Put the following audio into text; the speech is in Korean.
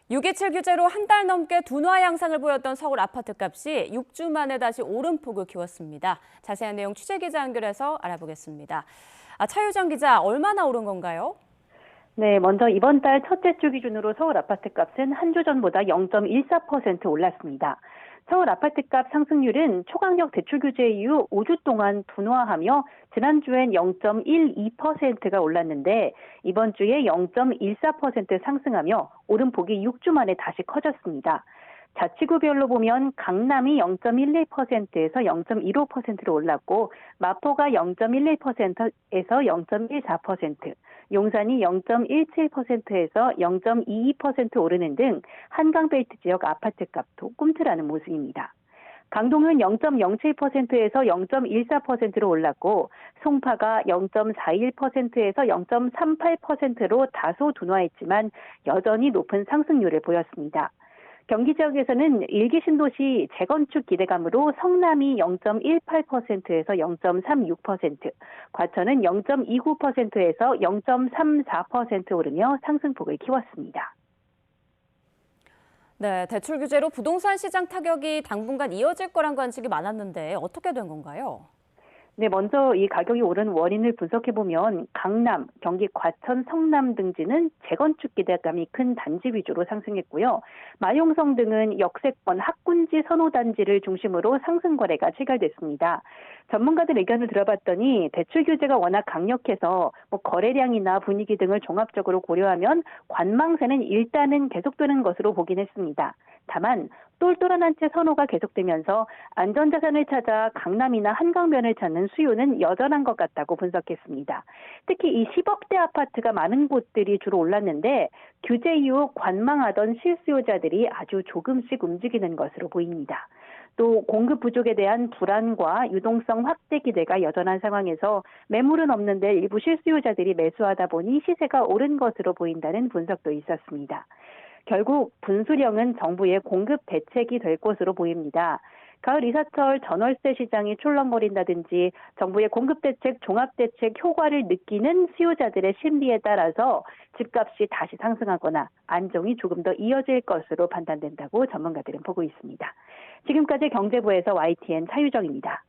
6.27 규제로 한 달 넘게 둔화 양상을 보였던 서울 아파트 값이 6주 만에 다시 오름폭을 키웠습니다. 자세한 내용 취재 기자 연결해서 알아보겠습니다. 차유정 기자, 얼마나 오른 건가요? 네, 먼저 이번 달 첫째 주 기준으로 서울 아파트 값은 한 주 전보다 0.14% 올랐습니다. 서울 아파트값 상승률은 초강력 대출 규제 이후 5주 동안 둔화하며 지난주엔 0.12%가 올랐는데 이번 주에 0.14% 상승하며 오름폭이 6주 만에 다시 커졌습니다. 자치구별로 보면 강남이 0.11%에서 0.15%로 올랐고 마포가 0.11%에서 0.14%, 용산이 0.17%에서 0.22% 오르는 등 한강벨트 지역 아파트값도 꿈틀하는 모습입니다. 강동은 0.07%에서 0.14%로 올랐고 송파가 0.41%에서 0.38%로 다소 둔화했지만 여전히 높은 상승률을 보였습니다. 경기 지역에서는 일기 신도시 재건축 기대감으로 성남이 0.18%에서 0.36%, 과천은 0.29%에서 0.34% 오르며 상승폭을 키웠습니다. 네, 대출 규제로 부동산 시장 타격이 당분간 이어질 거란 관측이 많았는데 어떻게 된 건가요? 네, 먼저 이 가격이 오른 원인을 분석해보면 강남, 경기 과천, 성남 등지는 재건축 기대감이 큰 단지 위주로 상승했고요. 마용성 등은 역세권 학군지 선호단지를 중심으로 상승 거래가 체결됐습니다. 전문가들 의견을 들어봤더니 대출 규제가 워낙 강력해서 거래량이나 분위기 등을 종합적으로 고려하면 관망세는 일단은 계속되는 것으로 보긴 했습니다. 다만 똘똘한 한 채 선호가 계속되면서 안전자산을 찾아 강남이나 한강변을 찾는 수요는 여전한 것 같다고 분석했습니다. 특히 이 10억대 아파트가 많은 곳들이 주로 올랐는데 규제 이후 관망하던 실수요자들이 아주 조금씩 움직이는 것으로 보입니다. 또 공급 부족에 대한 불안과 유동성 확대 기대가 여전한 상황에서 매물은 없는데 일부 실수요자들이 매수하다 보니 시세가 오른 것으로 보인다는 분석도 있었습니다. 결국 분수령은 정부의 공급 대책이 될 것으로 보입니다. 가을 이사철 전월세 시장이 출렁거린다든지 정부의 공급대책, 종합대책 효과를 느끼는 수요자들의 심리에 따라서 집값이 다시 상승하거나 안정이 조금 더 이어질 것으로 판단된다고 전문가들은 보고 있습니다. 지금까지 경제부에서 YTN 차유정입니다.